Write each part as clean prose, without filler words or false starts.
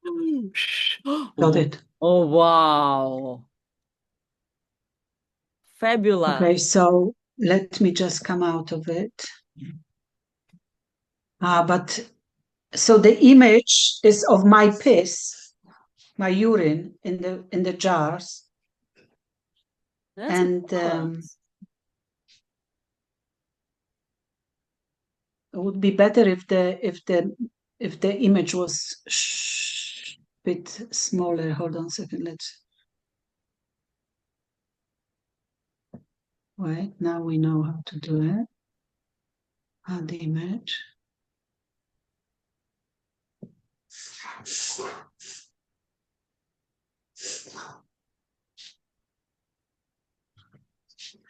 Got Oh, it. oh, wow. Fabulous. Okay, so let me just come out of it. But so the image is of my piss, my urine in the jars, That's and marvelous. it would be better if the image was bit smaller. Hold on a second. Let's wait. Now we know how to do it. Add the image.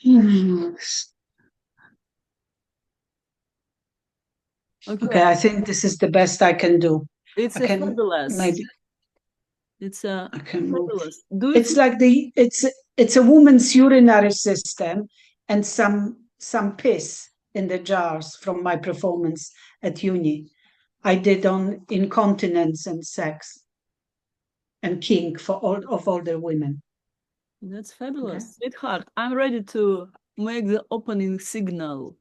Yes. Okay, Okay, I think this is the best I can do. it's I a can fabulous. maybe It's a I can move. fabulous. Do you It's feel like it's a woman's urinary system and some piss in the jars from my performance at uni. I did on incontinence and sex and kink for all of older women. that's Okay. fabulous, sweetheart? I'm ready to make the opening signal.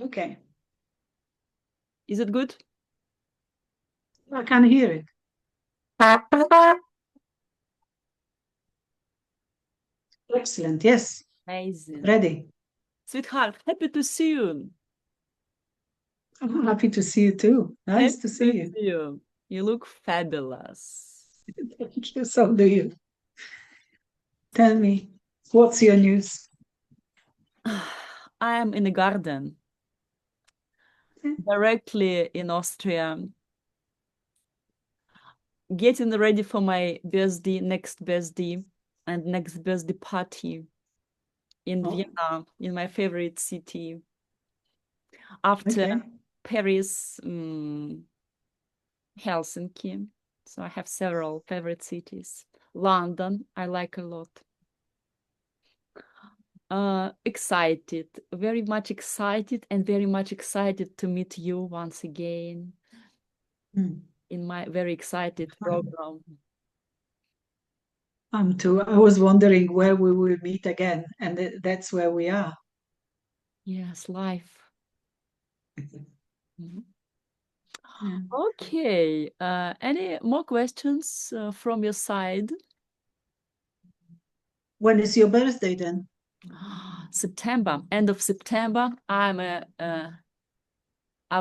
Okay. Is it good? I can hear it. Excellent. Yes. Amazing. Ready. Sweetheart, happy to see you. I'm happy to see you too. Happy Nice to see to you. see you. You look fabulous. Thank you. So do you. Tell me, what's your news? I am in the garden, directly in Austria, getting ready for my birthday, next birthday, and next birthday party in Oh, Vienna, in my favorite city. After okay. Paris, Helsinki. So I have several favorite cities. London, I like a lot. Excited, very much excited, and very much excited to meet you once again Hmm. in my very excited program. I'm too. I was wondering where we will meet again, and that's where we are. Yes, life. Mhm. Yeah. Okay. Any more questions from your side? When is your birthday then? September, end of September. I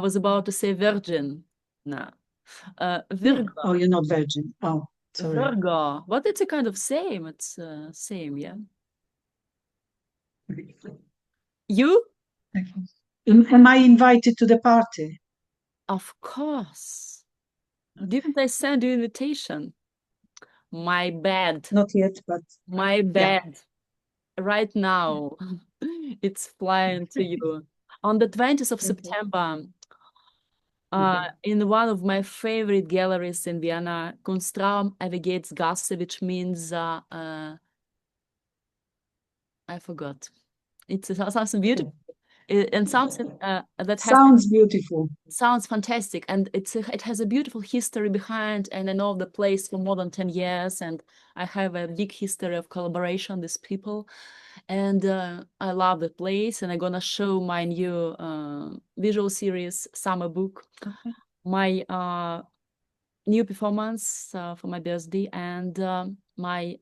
was about to say virgin. No. Yeah. Virgo. Oh, you're not virgin. Oh, sorry. Virgo. But it's a kind of same. It's same, yeah. You? Am I invited to the party? Of course. Okay. Didn't I send you invitation? My bad. Not yet, but My yeah. bad. Right now. It's flying to you. On the 20th of Okay. September, Okay. in one of my favorite galleries in Vienna, Kunstraum Gasse, which means I forgot. It's something Okay. beautiful and something that has Sounds beautiful. sounds fantastic, and it has a beautiful history behind. And I know the place for more than 10 years, and I have a big history of collaboration with people, and I love the place. And I'm gonna show my new visual series summer book, Okay. my new performance for my birthday, and my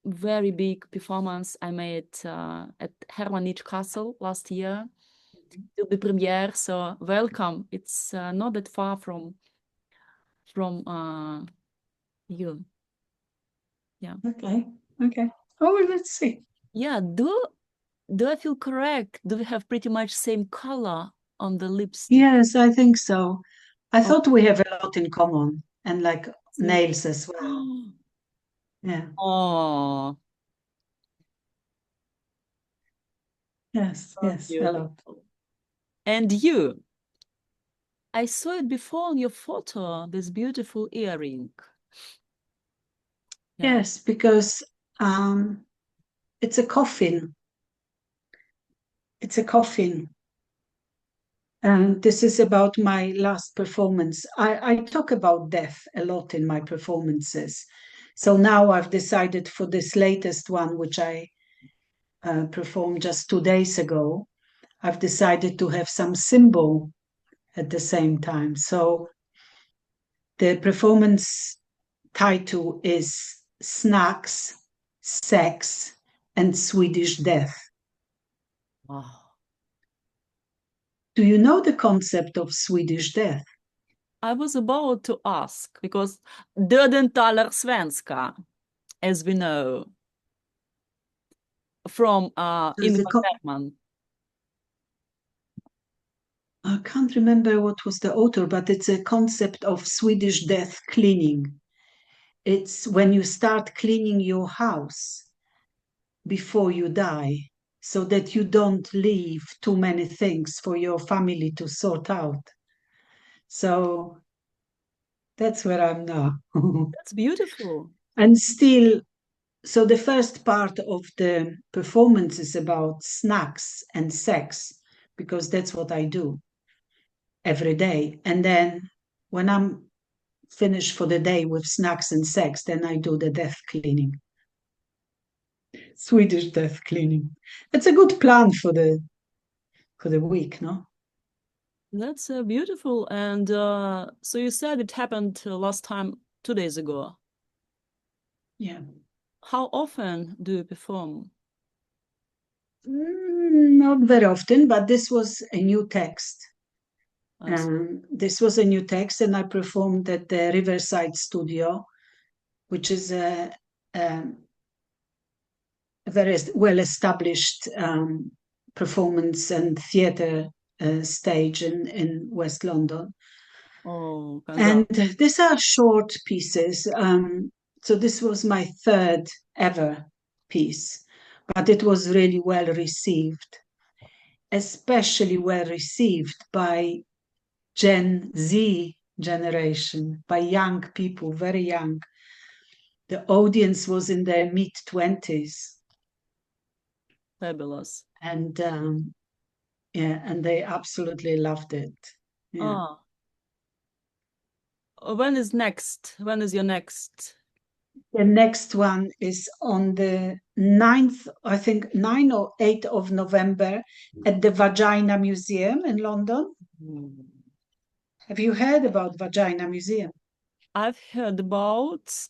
very big performance I made at Hermanich Castle last year. Will be premiere, so welcome. It's not that far from you. Yeah. Okay. Okay. Oh, well, let's see. Yeah, do I feel correct? Do we have pretty much same color on the lipstick? Yes, I think so. I Oh, thought we have a lot in common and like see. nails as well. Yeah. Oh, Yes. so Yes. A lot. beautiful. And you, I saw it before on your photo, this beautiful earring. Yeah. Yes, because um, it's a coffin. It's a coffin. And this is about my last performance. I talk about death a lot in my performances. So now I've decided for this latest one, which I performed just 2 days ago, I've decided to have some symbol at the same time. So the performance title is Snacks, Sex, and Swedish Death. Wow. Do you know the concept of Swedish death? I was about to ask because döden talar svenska, as we know from There's a Ingmar co- Bergman. I can't remember what was the author, but it's a concept of Swedish death cleaning. It's when you start cleaning your house before you die, so that you don't leave too many things for your family to sort out. So that's where I'm now. That's beautiful. And still, so the first part of the performance is about snacks and sex, because that's what I do every day. And then when I'm finished for the day with snacks and sex, then I do the death cleaning. Swedish death cleaning. It's a good plan for the week, no? That's beautiful. And so you said it happened last time 2 days ago. Yeah. How often do you perform? Not very often, but this was a new text. As This was a new text, and I performed at the Riverside Studio, which is a very well established performance and theatre stage in West London. Oh, And congrats. these are short pieces. So this was my third ever piece, but it was really well received, especially well received by Gen Z generation, by young people, very young. The audience was in their mid-20s. Fabulous. And yeah, and they absolutely loved it. Yeah. Ah, when is next? When is your next? The next one is on the 9th, I think 9 or 8 of November at the Vagina Museum in London. Have you heard about Vagina Museum? I've heard about.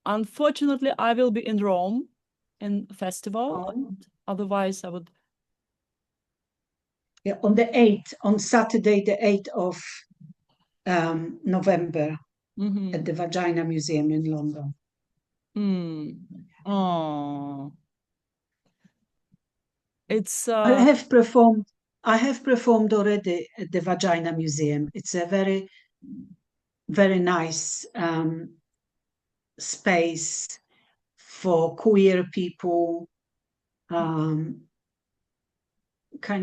Unfortunately, I will be in Rome in festival. Oh. Otherwise, I would. Yeah, on the 8th, on Saturday, the 8th of November at the Vagina Museum in London. Oh, it's I have performed already at the Vagina Museum. It's a very, very nice space for queer people. Kind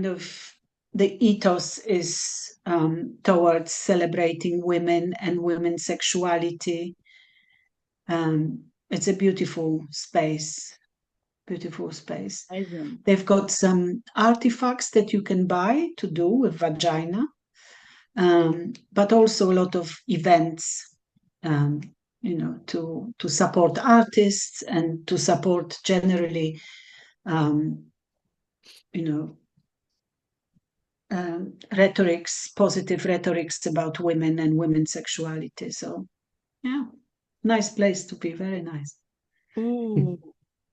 of the ethos is towards celebrating women and women's sexuality. It's a beautiful space. Beautiful space. amazing. They've got some artifacts that you can buy to do with vagina, but also a lot of events, to support artists and to support generally, um, you know, rhetorics, positive rhetorics about women and women's sexuality. So, yeah, nice place to be. Very nice. Ooh,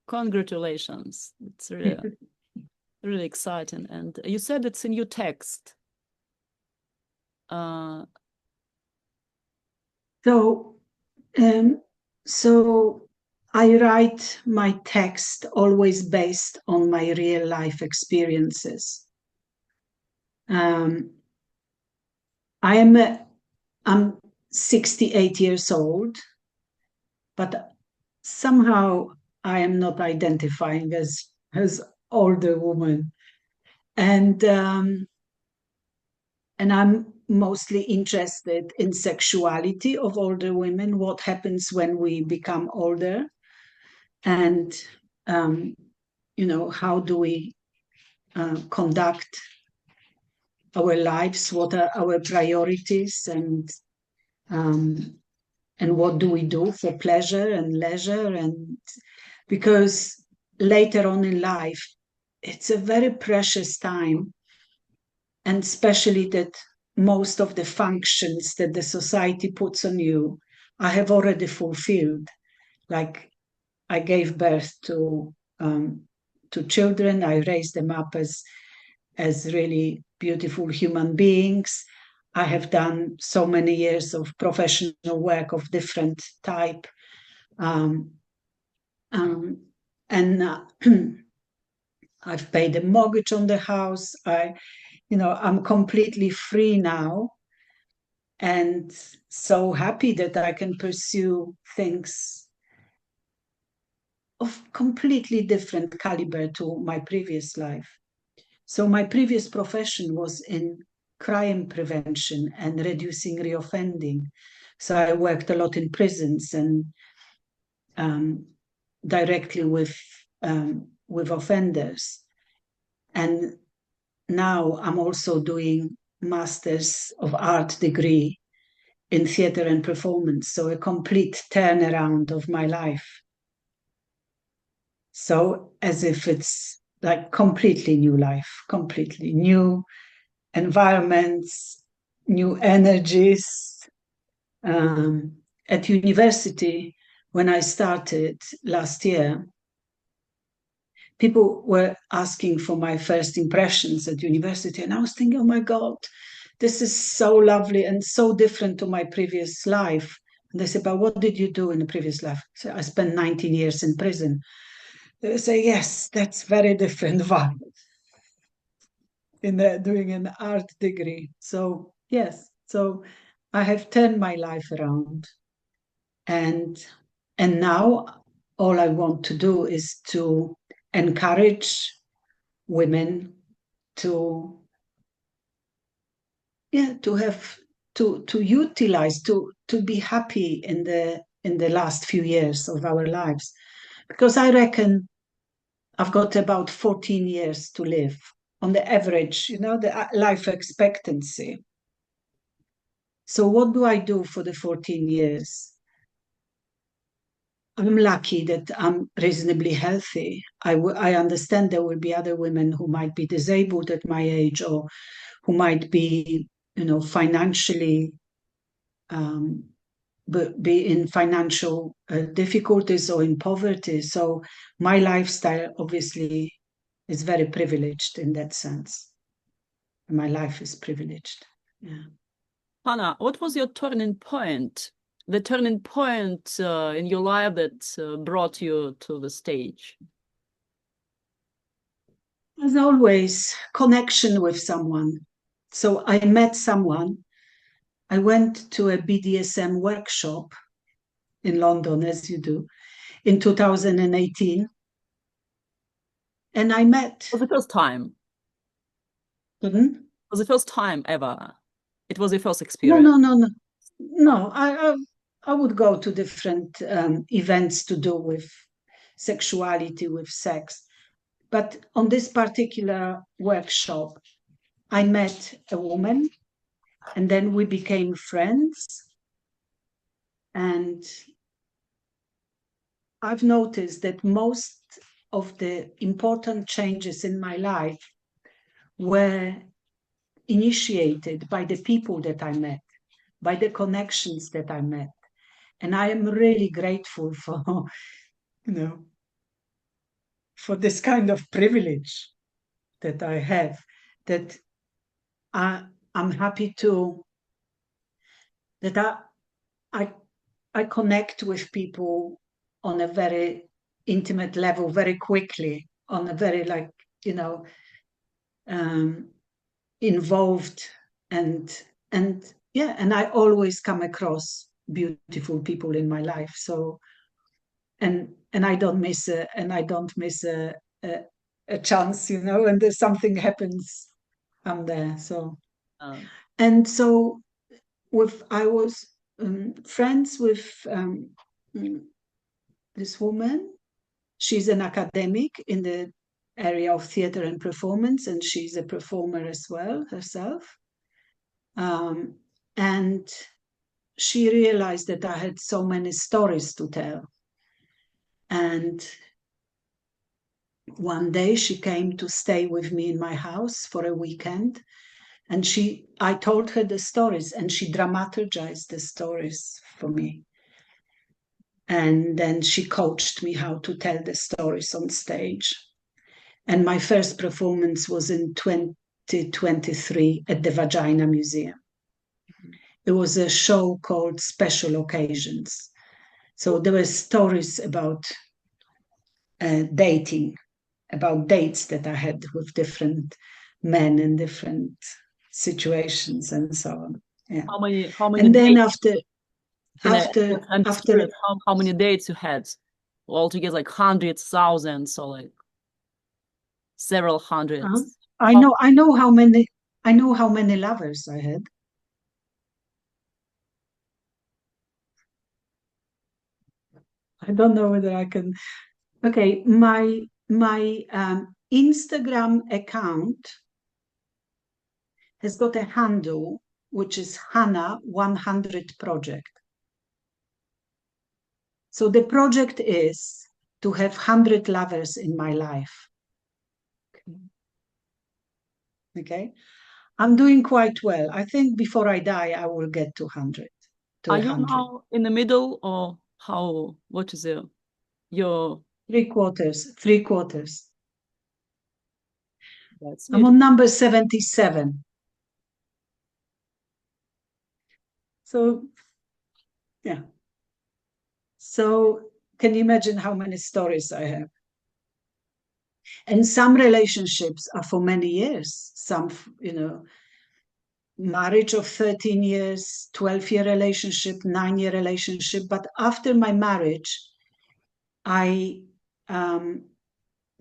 congratulations. It's really, really exciting. And you said it's a new text. Uh, So, um, so I write my text always based on my real life experiences. Um, I'm 68 years old, but somehow I am not identifying as older woman, and I'm mostly interested in sexuality of older women, what happens when we become older, and how do we conduct our lives, what are our priorities, and what do we do for pleasure and leisure. And because later on in life, it's a very precious time, and especially that most of the functions that the society puts on you, I have already fulfilled. Like, I gave birth to children. I raised them up as really beautiful human beings. I have done so many years of professional work of different type, um, um, and I've paid the mortgage on the house. I'm completely free now, and so happy that I can pursue things of completely different caliber to my previous life. So my previous profession was in crime prevention and reducing reoffending. So I worked a lot in prisons and directly with offenders. And now I'm also doing Masters of Art degree in theater and performance. So a complete turnaround of my life. So as if it's like completely new life, completely new environments, new energies. At university, when I started last year, people were asking for my first impressions at university. And I was thinking, oh my God, this is so lovely and so different to my previous life. And they said, but what did you do in the previous life? So I spent 19 years in prison. They say, yes, that's very different vibe in doing an art degree. So yes, so I have turned my life around, and now all I want to do is to encourage women to to have to utilize to be happy in the last few years of our lives, because I reckon I've got about 14 years to live on the average, the life expectancy. So what do I do for the 14 years? I'm lucky that I'm reasonably healthy. I understand there will be other women who might be disabled at my age, or who might be, financially, be in financial difficulties or in poverty. So my lifestyle obviously is very privileged in that sense. My life is privileged. Yeah. Hanna, what was your turning point? The turning point in your life that brought you to the stage? As always, connection with someone. So I met someone. I went to a BDSM workshop in London, as you do, in 2018. And I met. It was the first time. Pardon? It was the first time ever. It was your first No, experience. no, no, no. No, I would go to different events to do with sexuality, with sex. But on this particular workshop, I met a woman, and then we became friends. And I've noticed that most of the important changes in my life were initiated by the people that I met, by the connections that I met. And I am really grateful for, for this kind of privilege that I have, that I'm happy that I, I connect with people on a very intimate level very quickly, on a very um, involved, and yeah, and I always come across beautiful people in my life. So and I don't miss a chance, and there's something happens, I'm there. So Um, and so I was friends with this woman. She's an academic in the area of theater and performance, and she's a performer as well herself. And she realized that I had so many stories to tell. And one day she came to stay with me in my house for a weekend. And I told her the stories, and she dramatized the stories for me. And then she coached me how to tell the stories on stage. And my first performance was in 2023 at the Vagina Museum. It was a show called Special Occasions. So there were stories about dating, about dates that I had with different men in different situations and so on. Yeah. How many And then dates? I'm just after curious how many dates you had altogether, like hundreds, thousands, or like several hundreds. I know how many lovers I had. I don't know whether I can. Okay, my Instagram account has got a handle which is Hanna 100 Project. So the project is to have 100 lovers in my life. Okay, I'm doing quite well. I think before I die, I will get to 100. Are you now in the middle, or how? What is your 3/4? That's I'm on number 77. So, yeah. So, can you imagine how many stories I have? And some relationships are for many years. Some, marriage of 13 years, 12-year relationship, 9-year relationship. But after my marriage, I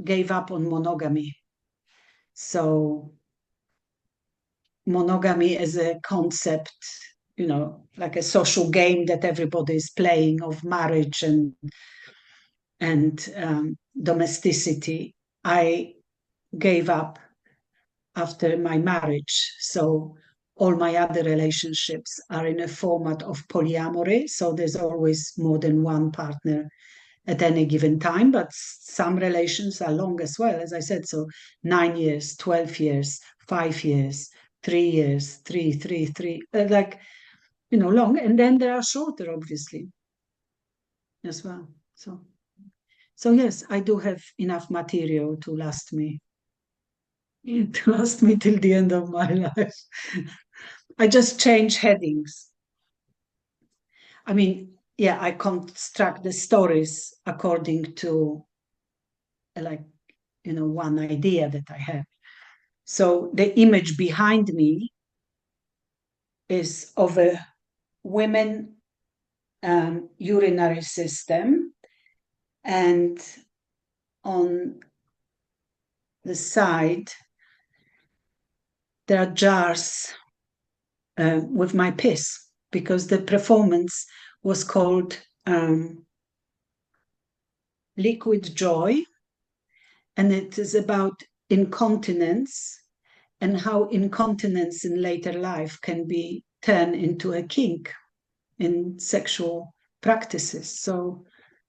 gave up on monogamy. So monogamy as a concept, like a social game that everybody is playing of marriage and domesticity, I gave up after my marriage. So all my other relationships are in a format of polyamory. So there's always more than one partner at any given time, but some relations are long as well, as I said. So 9 years, 12 years, 5 years, 3 years, three, long. And then there are shorter, obviously, as well. So yes, I do have enough material to last me till the end of my life. I just change headings. I mean, yeah, I construct the stories according to one idea that I have. So the image behind me is of a women urinary system, and on the side there are jars with my piss, because the performance was called Liquid Joy, and it is about incontinence and how incontinence in later life can be turned into a kink in sexual practices. So,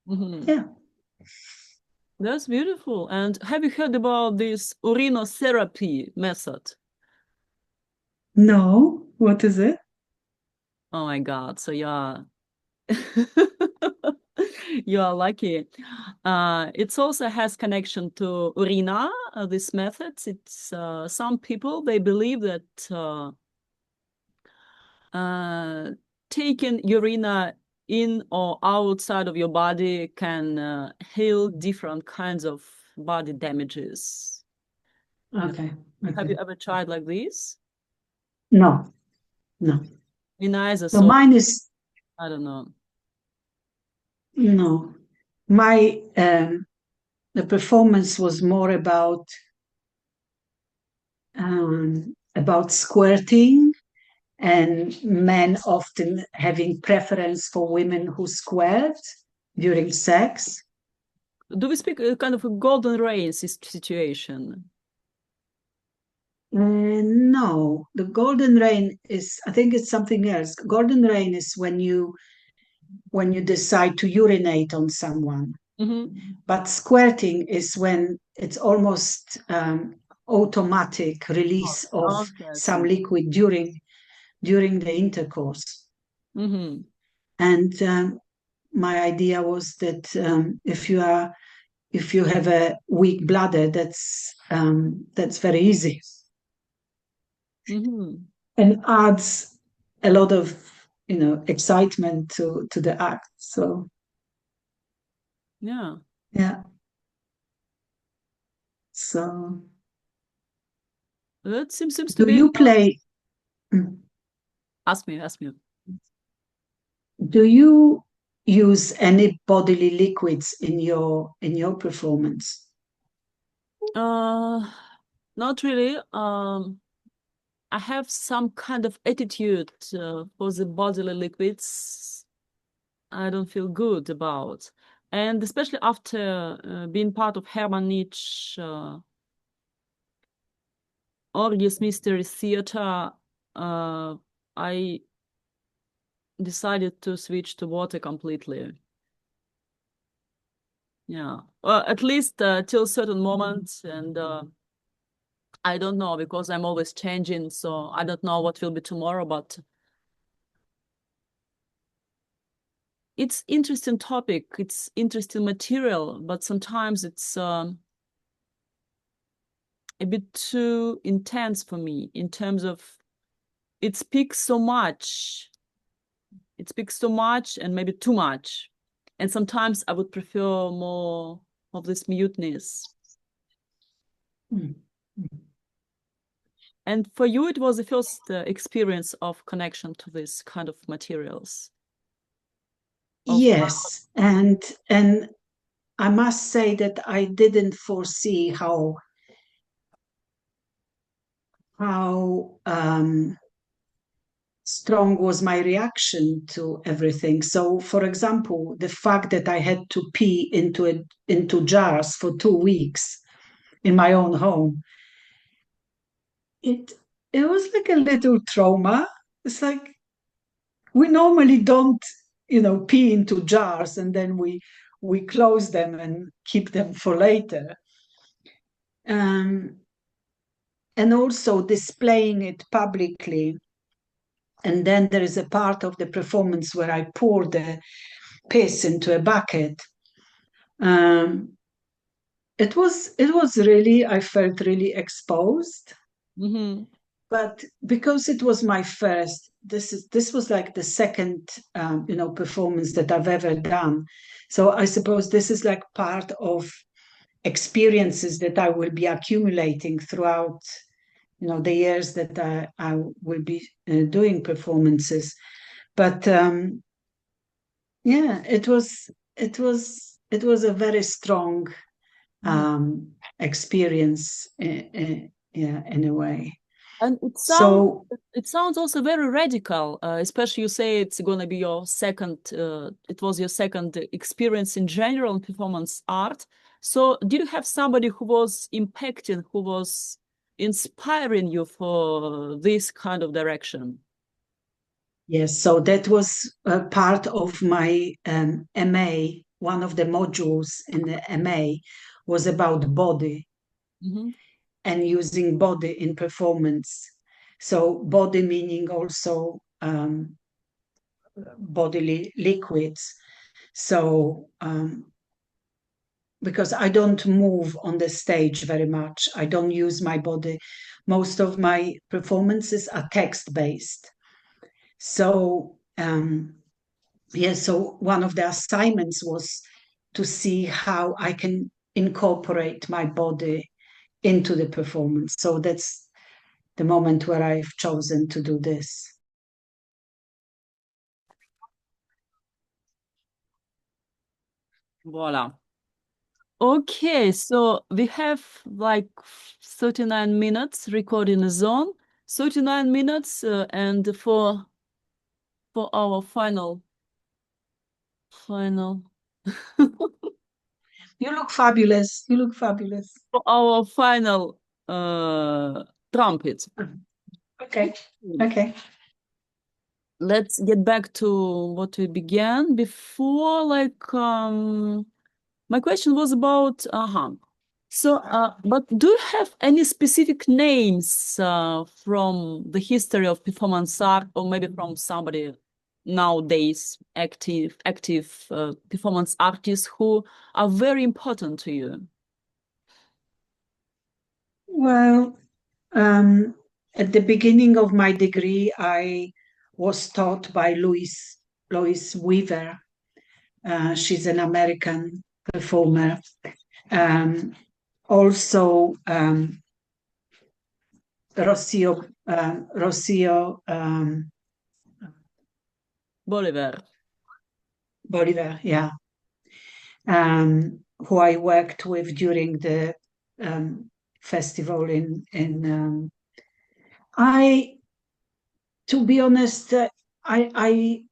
yeah. That's beautiful. And have you heard about this urinotherapy method? No, what is it? Oh my God. So yeah. You are lucky. It also has connection to urina, this method. It's some people, they believe that taking urina in or outside of your body can heal different kinds of body damages. Okay. Have you ever tried like this? No. Me neither. So So mine is I don't know. no. My the performance was more about squirting, and men often having preference for women who squirt during sex. Do we speak kind of a golden rain situation? No, the golden rain is, I think it's something else. Golden rain is when you decide to urinate on someone. But squirting is when it's almost automatic release of Okay, some liquid during the intercourse. And my idea was that if you have a weak bladder, that's very easy and adds a lot of excitement to the act. So yeah. So that seems to do be. you play? Ask me. Do you use any bodily liquids in your performance? Not really. I have some kind of attitude for the bodily liquids I don't feel good about. And especially after being part of Herman Nietzsche Orgies Mystery Theater, I decided to switch to water completely. Yeah, at least till certain moments, and I don't know, because I'm always changing, so I don't know what will be tomorrow, but it's interesting topic, it's interesting material, but sometimes it's a bit too intense for me in terms of it speaks so much. It speaks so much and maybe too much. And sometimes I would prefer more of this muteness. And for you, it was the first experience of connection to this kind of materials. Yes, and I must say that I didn't foresee how strong was my reaction to everything. So, for example, the fact that I had to pee into jars for 2 weeks in my own home, it was like a little trauma. It's like we normally don't, pee into jars and then we close them and keep them for later. And also displaying it publicly. And then there is a part of the performance where I pour the piss into a bucket. It was really, I felt really exposed. But because it was my first, this was like the second performance that I've ever done. So I suppose this is like part of experiences that I will be accumulating throughout the years that I will be doing performances. But yeah, it was a very strong experience, yeah, in a way. And it sounds also very radical, especially you say it's going to be your second, it was your second experience in general in performance art. So did you have somebody who was impacting, who was inspiring you for this kind of direction? Yes, so that was part of my MA. One of the modules in the MA was about body and using body in performance. So body meaning also bodily liquids. So because I don't move on the stage very much, I don't use my body. Most of my performances are text-based. So so one of the assignments was to see how I can incorporate my body into the performance. So that's the moment where I've chosen to do this. Voila. Okay, so we have like 39 minutes recording the zone, 39 minutes, and for our final. You look fabulous. You look fabulous. For our final trumpet. Okay. Okay. Let's get back to what we began before. My question was about but do you have any specific names from the history of performance art, or maybe from somebody nowadays active performance artists who are very important to you? Well, at the beginning of my degree, I was taught by Lois Weaver. She's an American performer. Also, Rocio Bolivar. Bolivar, yeah, who I worked with during the festival in to be honest, I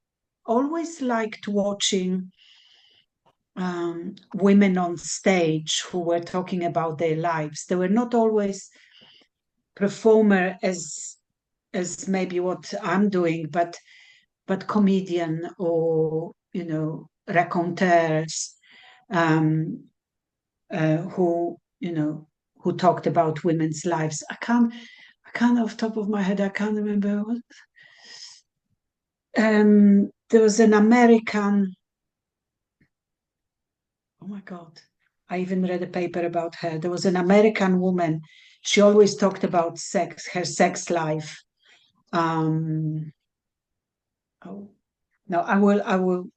always liked watching women on stage who were talking about their lives. They were not always performer as maybe what I'm doing, but comedian or raconteurs who who talked about women's lives. I can't off the top of my head. I can't remember what. There was an American. Oh my God. I even read a paper about her. There was an American woman. She always talked about sex, her sex life. Oh no, I will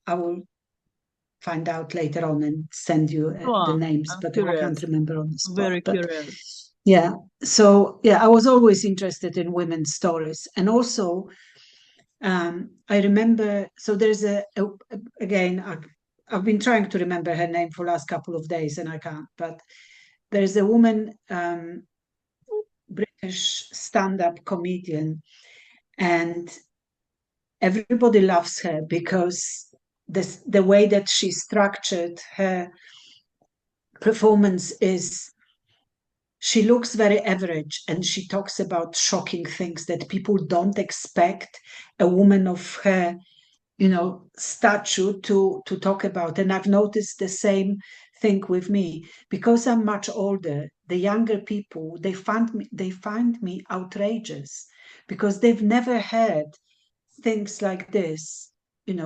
find out later on and send you the names, I'm but I can't curious. remember on the spot. Very but curious. yeah, so yeah, I was always interested in women's stories, and also I remember. So there's again. I've been trying to remember her name for the last couple of days, and I can't. But there's a woman, British stand-up comedian, and everybody loves her because the way that she structured her performance is she looks very average, and she talks about shocking things that people don't expect a woman of her stature to talk about. And I've noticed the same thing with me because I'm much older. The younger people, they find me outrageous because they've never heard things like this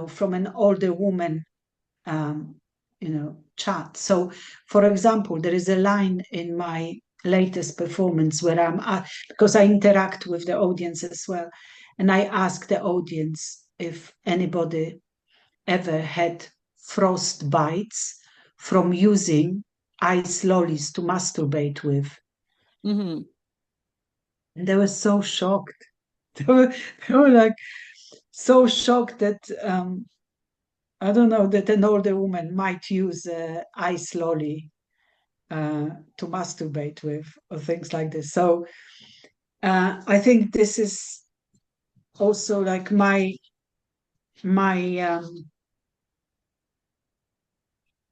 from an older woman chat. So for example, there is a line in my latest performance where because I interact with the audience as well, and I ask the audience if anybody ever had frost bites from using ice lollies to masturbate with. Mm-hmm. And they were so shocked. They were like so shocked that I don't know, that an older woman might use ice lolly to masturbate with or things like this. So I think this is also like my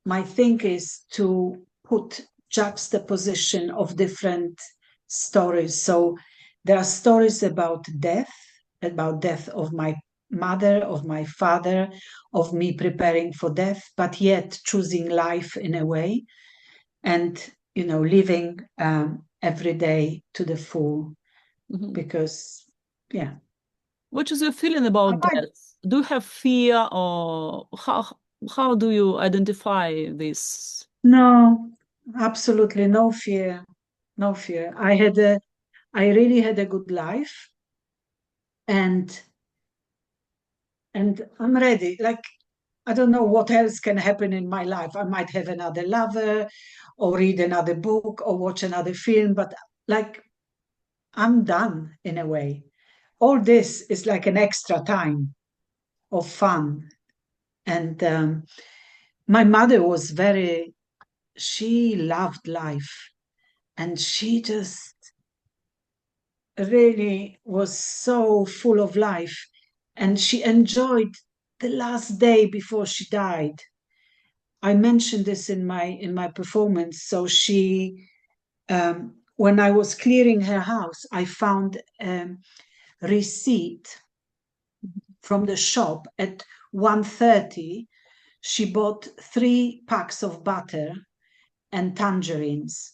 my thing is to put juxtaposition of different stories. So there are stories about death of my mother, of my father, of me preparing for death, but yet choosing life in a way, and living every day to the full. Mm-hmm. Because yeah, What is your feeling about that? Do you have fear, or how do you identify this? no, absolutely no fear, no fear. I really had a good life, and I'm ready. Like, I don't know what else can happen in my life. I might have another lover, or read another book, or watch another film, but like, I'm done in a way. All this is like an extra time of fun. And my mother was she loved life, and she just really was so full of life, and she enjoyed the last day before she died. I mentioned this in my performance. So she, when I was clearing her house, I found receipt from the shop at 1:30. She bought 3 packs of butter and tangerines.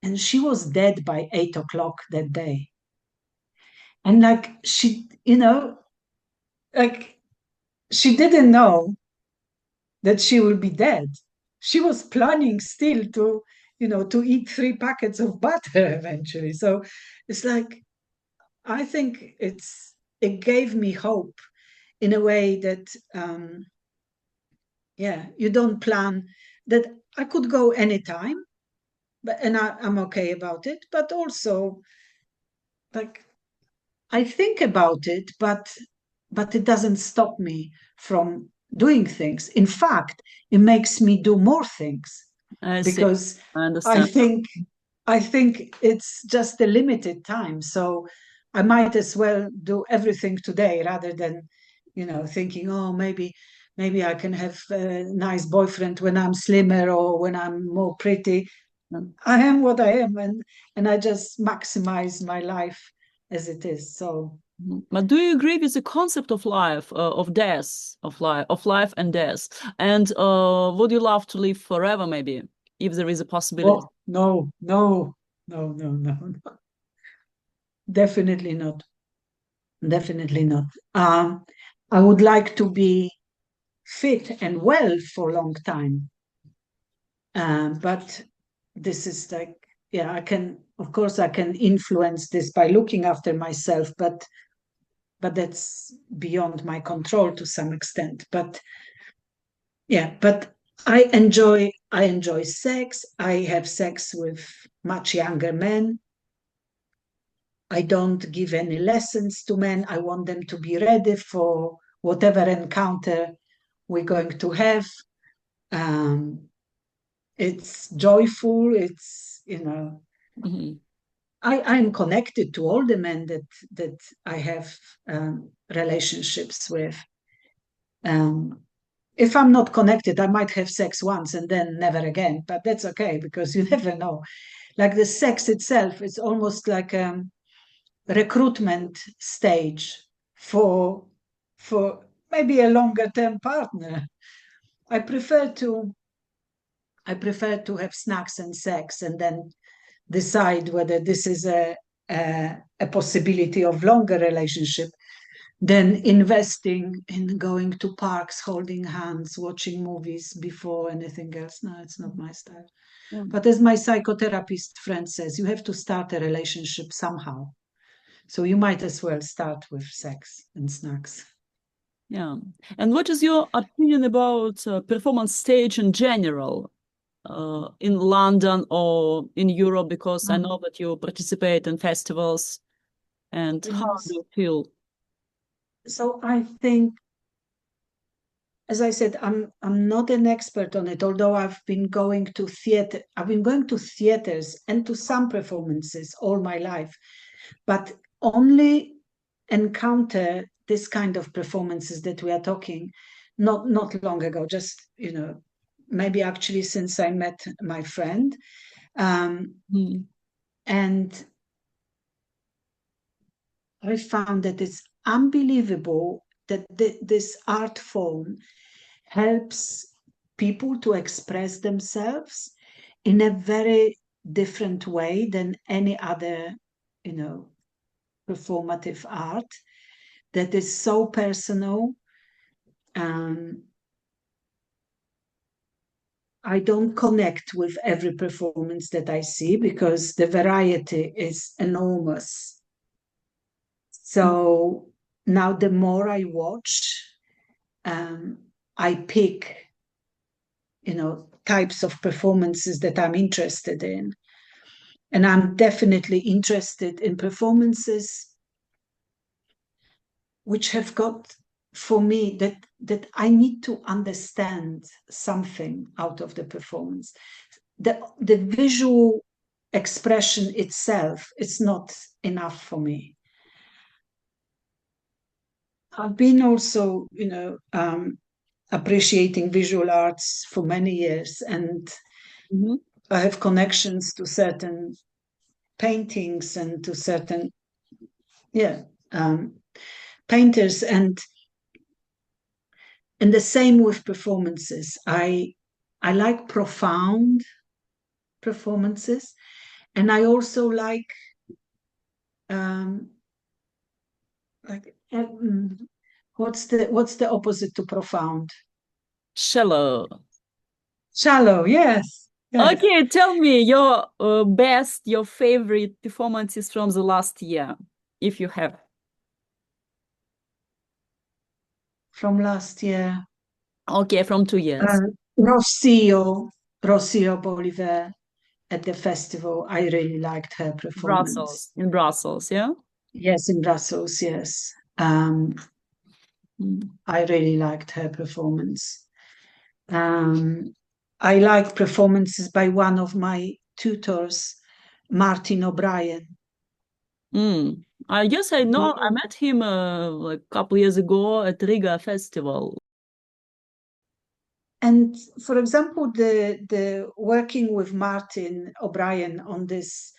And she was dead by 8 o'clock that day. And like she, like she didn't know that she will be dead. She was planning still to eat 3 packets of butter eventually. So it's like, I think it gave me hope in a way that, you don't plan that I could go anytime, and I'm okay about it. But also, like, I think about it, but it doesn't stop me from doing things. In fact, it makes me do more things I see. because I I understand. think I think it's just a limited time. So I might as well do everything today rather than, thinking, oh, maybe I can have a nice boyfriend when I'm slimmer or when I'm more pretty. Mm. I am what I am, and I just maximize my life as it is. So But do you agree with the concept of life, of death, of life and death? And would you love to live forever, maybe, if there is a possibility? oh, no, no, no, no, no, no. Definitely not. Definitely not. I would like to be fit and well for a long time. But this is like, yeah, of course, I can influence this by looking after myself, but that's beyond my control to some extent. But yeah, but I enjoy sex. I have sex with much younger men. I don't give any lessons to men. I want them to be ready for whatever encounter we're going to have. Um, it's joyful. Mhm. I'm connected to all the men that I have relationships with. Um, if I'm not connected, I might have sex once and then never again, but that's okay because you never know. Like the sex itself is almost like a recruitment stage for for maybe a longer term partner. I prefer to I prefer to have snacks and sex and then decide whether this is a possibility of longer relationship than investing in going to parks, holding hands, watching movies before anything else. No, it's not my style. Yeah. But as my psychotherapist friend says, you have to start a relationship somehow. So you might as well start with sex and snacks. Yeah. And what is your opinion about performance stage in general, in London or in Europe? Because I know that you participate in festivals. And how do Yes. you feel? So I think, as I said, I'm not an expert on it, although I've been going to theater. I've been going to theaters and to some performances all my life, but only encounter this kind of performances that we are talking not long ago. Just maybe actually since I met my friend, Mm. and I found that it's unbelievable that this art form helps people to express themselves in a very different way than any other, you know, performative art that is so personal. Um, I don't connect with every performance that I see because the variety is enormous. So now the more I watch, I pick, types of performances that I'm interested in. And I'm definitely interested in performances which have got, for me, that I need to understand something out of the performance. The visual expression itself is not enough for me. I've been also, appreciating visual arts for many years, and I have connections to certain paintings and to certain painters, and the same with performances. I like profound performances, and I also like like what's the opposite to profound? Shallow. Shallow, yes. Yes. Okay, tell me your your favorite performances from the last year, if you have. From last year. Okay, from 2 years. Rocio Bolivar at the festival. I really liked her performance. In Brussels, yeah? Yes, in Brussels, yes. I really liked her performance. I like performances by one of my tutors, Martin O'Brien. I guess I know. I met him like a couple years ago at Riga Festival. And for example, the working with Martin O'Brien on this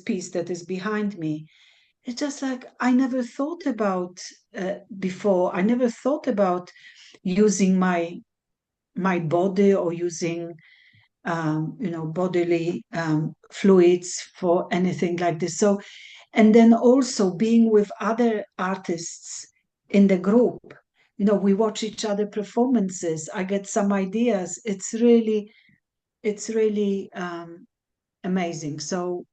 piece that is behind me, it's just like I never thought about before. I never thought about using my body or using bodily fluids for anything like this. So, and then also being with other artists in the group, we watch each other performances. I get some ideas. It's really amazing. So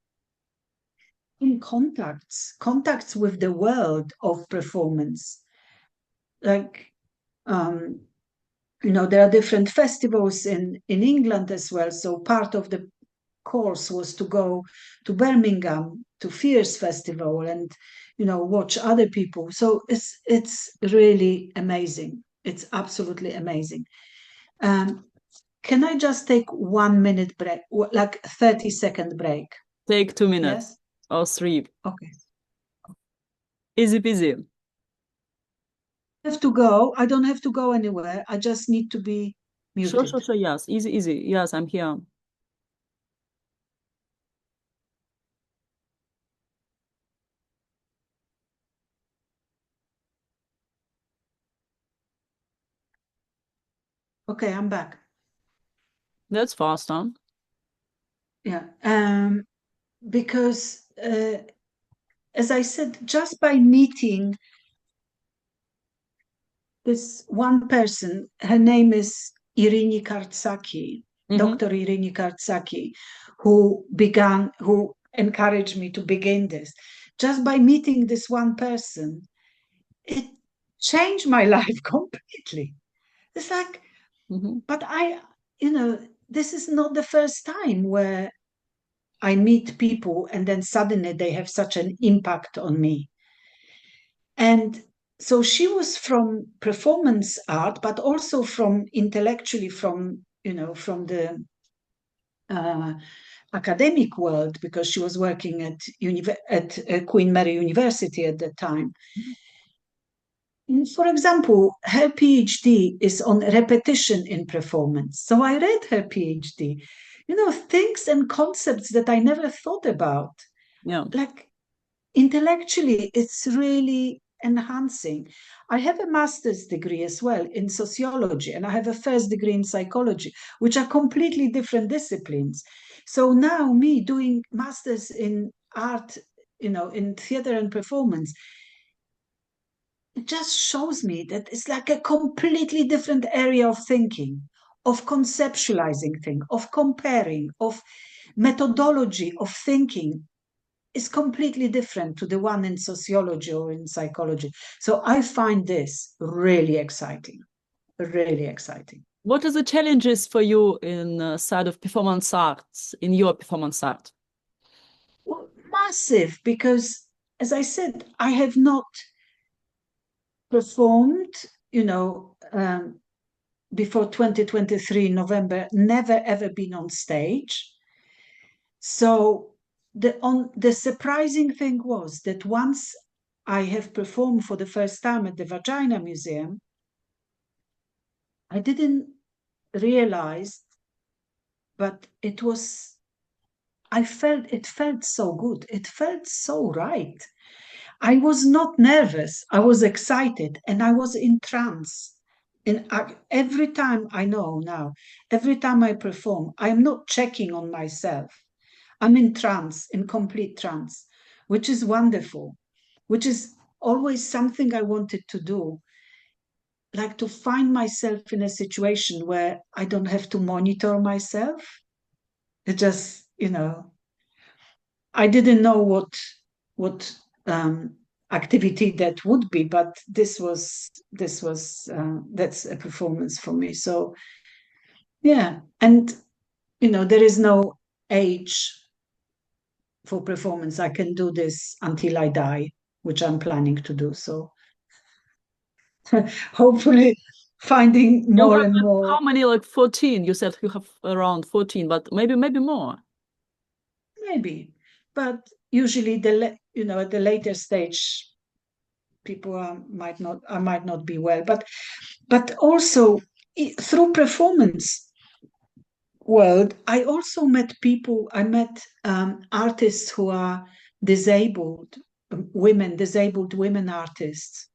in contacts with the world of performance, like there are different festivals in England as well. So part of the course was to go to Birmingham to Fierce Festival and watch other people. So it's really amazing. It's absolutely amazing. Can I just take 1 minute break, like 30-second break? Take 2 minutes. Yes? Or 3. Okay. Easy peasy. I have to go. I don't have to go anywhere. I just need to be muted. Sure. Yes. Easy. Yes, I'm here. Okay, I'm back. That's fast, huh? Yeah. Because as I said, just by meeting this one person, her name is Irini Kartsaki, Dr. Irini Kartsaki, who encouraged me to begin this. Just by meeting this one person, it changed my life completely. It's like, but this is not the first time where I meet people and then suddenly they have such an impact on me. And so she was from performance art, but also from intellectually from the academic world, because she was working at Queen Mary University at the time. For example, her PhD is on repetition in performance. So I read her PhD, things and concepts that I never thought about. Yeah. Like intellectually, it's really enhancing. I have a master's degree as well in sociology, and I have a first degree in psychology, which are completely different disciplines. So now me doing masters in art, in theater and performance, it just shows me that it's like a completely different area of thinking, of conceptualizing things, of comparing, of methodology of thinking is completely different to the one in sociology or in psychology. So I find this really exciting, really exciting. What are the challenges for you in side of performance arts, in your performance art? Well, massive, because as I said, I have not performed, before 2023 November, never ever been on stage. So the surprising thing was that once I have performed for the first time at the Vagina Museum, I didn't realize, but it felt so good. It felt so right. I was not nervous. I was excited and I was in trance. And every time I know now, every time I perform, I'm not checking on myself. I'm in trance, in complete trance, which is wonderful, which is always something I wanted to do, like to find myself in a situation where I don't have to monitor myself. It just, I didn't know what activity that would be, but that's a performance for me. So yeah, and there is no age for performance. I can do this until I die, which I'm planning to do. So hopefully finding You more have and more. how many, like 14? You said you have around 14, but maybe more. Maybe, but usually at the later stage, people I might not be well, but also through performance world, I also met people. I met artists who are disabled disabled women artists,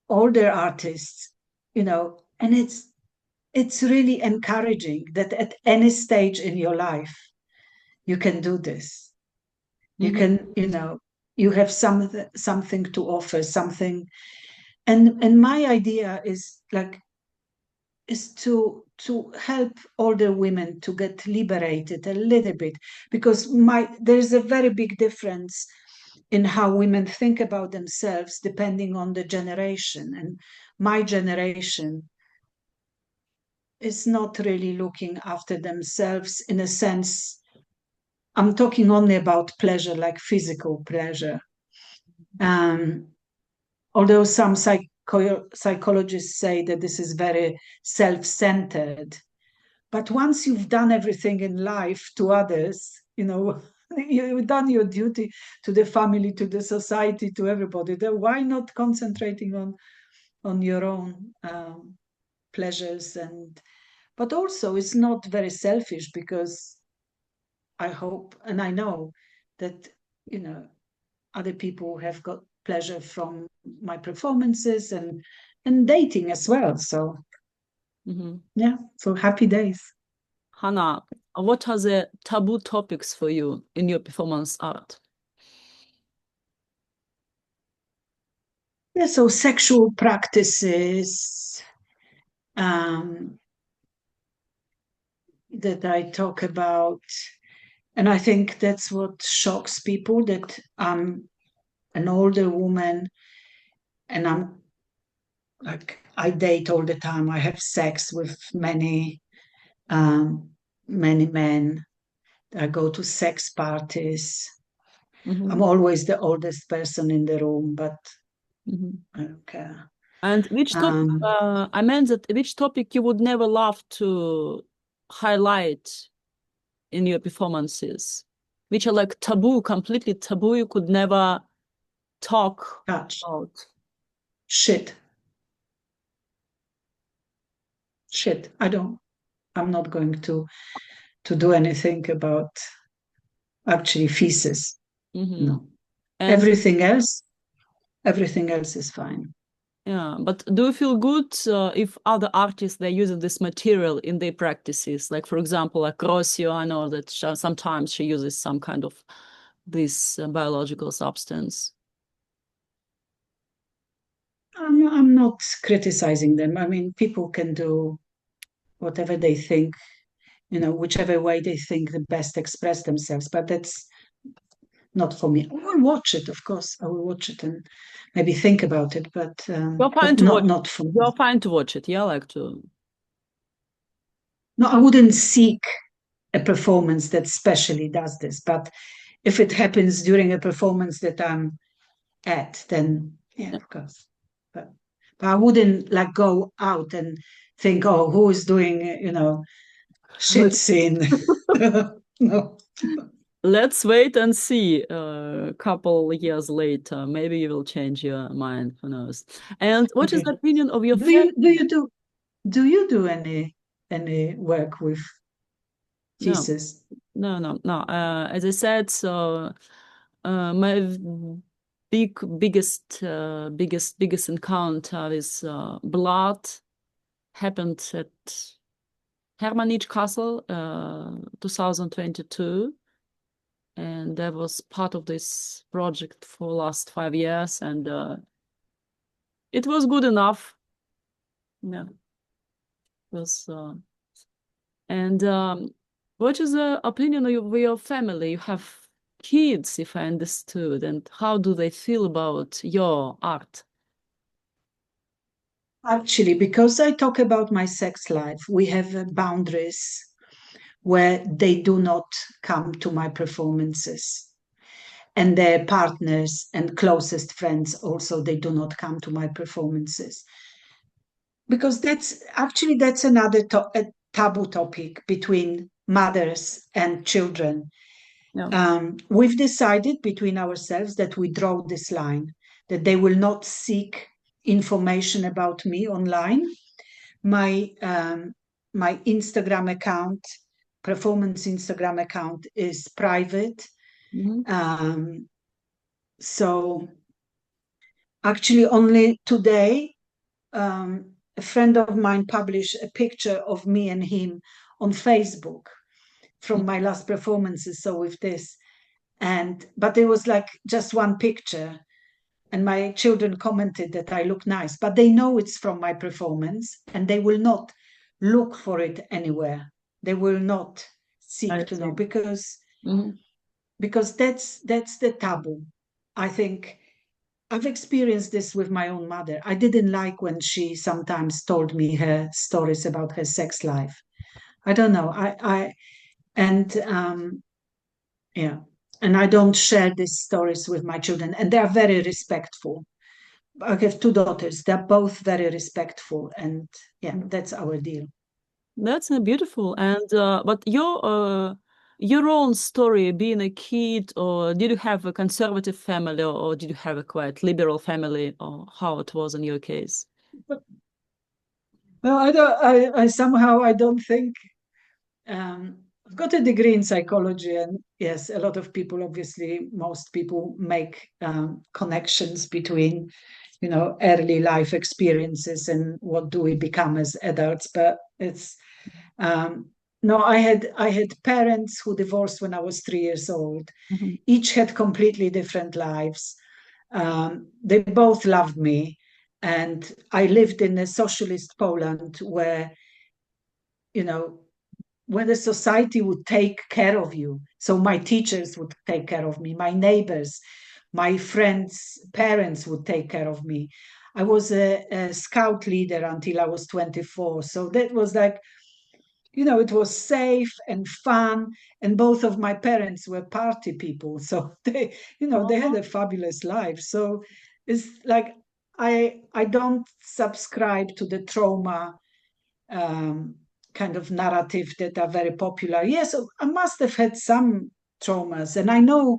older artists, and it's really encouraging that at any stage in your life you can do this. You Mhm. can, you have something to offer, something. And my idea is to help older women to get liberated a little bit, because there's a very big difference in how women think about themselves depending on the generation. And my generation is not really looking after themselves in a sense. I'm talking only about pleasure, like physical pleasure. Um, Although some psychologists say that this is very self-centered, but once you've done everything in life to others, you've done your duty to the family, to the society, to everybody. Then why not concentrating on your own pleasures? But also it's not very selfish, because I hope and I know that you know other people have got pleasure from my performances and dating as well. So Mhm. yeah, so happy days. Hanna, what are the taboo topics for you in your performance art? Yeah, so sexual practices um, that I talk about. And I think that's what shocks people, that I'm an older woman and I'm like, I date all the time. I have sex with um, many men. I go to sex parties. I'm Mhm. always the oldest person in the room, but Mhm. I don't care. And which topic, Um, I meant that which topic you would never love to highlight in your performances, which are like taboo, completely taboo, you could never talk touch, about. shit, shit. I'm not going to do anything about actually feces. Hmm. No. And Everything else, everything else is fine. yeah, but do you feel good if other artists they're using this material in their practices? Like for example, like Rossio, I know that sometimes she uses some kind of this biological substance. I'm not criticizing them. I mean, people can do whatever they think, whichever way they think the best express themselves. But that's not for me. I will watch it, of course. I will watch it and maybe think about it, You're fine but to watch. not for me. You're fine to watch it. Yeah, like to. No, I wouldn't seek a performance that specially does this. But if it happens during a performance that I'm at, then yeah, of course. But I wouldn't like go out and think, oh, who is doing, shit scene? No. let's wait and see. A couple years later, maybe you will change your mind. Who knows? And what is Okay. the opinion of your Do family? you do any work with No, Jesus? no. As I said, so my biggest encounter with blood happened at Hermanich Castle, 2022. And that was part of this project for last 5 years, and it was good enough. Yeah, it was. And what is the opinion of your family? You have kids, if I understood, and how do they feel about your art? Actually, because I talk about my sex life, we have boundaries where they do not come to my performances. And their partners and closest friends also, they do not come to my performances. Because that's another a taboo topic between mothers and children. Yeah. We've decided between ourselves that we draw this line, that they will not seek information about me online. My Instagram account, performance Instagram account, is private. Mhm. So actually, only today, a friend of mine published a picture of me and him on Facebook from my last performances. So with this, but it was like just one picture, and my children commented that I look nice, but they know it's from my performance, and they will not look for it anywhere. They will not I seek to know, see. because Mhm. that's the taboo. I think I've experienced this with my own mother. I didn't like when she sometimes told me her stories about her sex life. I don't know. And yeah, and I don't share these stories with my children, and they are very respectful. I have two daughters. They're both very respectful, and yeah, that's our deal. That's beautiful. And but your own story, being a kid, or did you have a conservative family, or did you have a quite liberal family, or how it was in your case? Well, I don't. I somehow I don't think. I've got a degree in psychology, and yes, a lot of people, obviously, most people make connections between, early life experiences and what do we become as adults. But it's um, no, I had parents who divorced when I was 3 years old. Mhm. Each had completely different lives. They both loved me, and I lived in a socialist Poland where, you know, when the society would take care of you. So my teachers would take care of me, my neighbors, my friends' parents would take care of me. I was a scout leader until I was 24. So that was like, it was safe and fun. And both of my parents were party people. So they had Oh, a fabulous life. So it's like, I don't subscribe to the trauma um, kind of narrative that are very popular. Yes, I must have had some traumas, and I know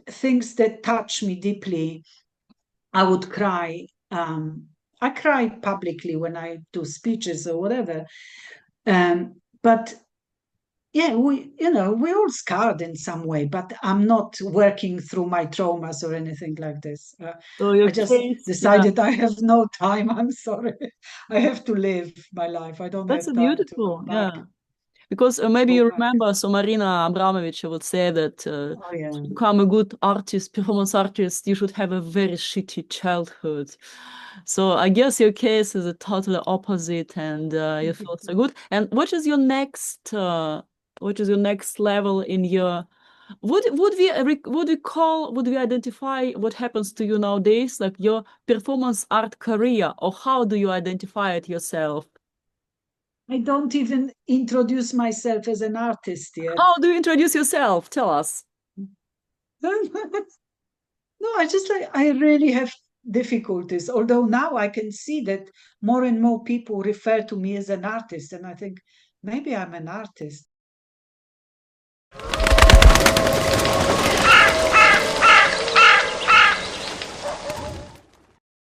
things that touch me deeply. I would cry. I cry publicly when I do speeches or whatever. But yeah, we're all scarred in some way. But I'm not working through my traumas or anything like this. so your I just case, yeah, decided I have no time. I'm sorry. I have to live my life. I don't that's have a time to beautiful, go back. yeah. Because maybe Go you back. remember, so Marina Abramovich would say that Oh yeah. to become a good artist, performance artist, you should have a very shitty childhood. So I guess your case is a totally opposite, and you feel so good. And what is your next level in your? Would we identify what happens to you nowadays, like your performance art career, or how do you identify it yourself? I don't even introduce myself as an artist yet. How do you introduce yourself? Tell us. No, I really have difficulties. Although now I can see that more and more people refer to me as an artist, and I think maybe I'm an artist.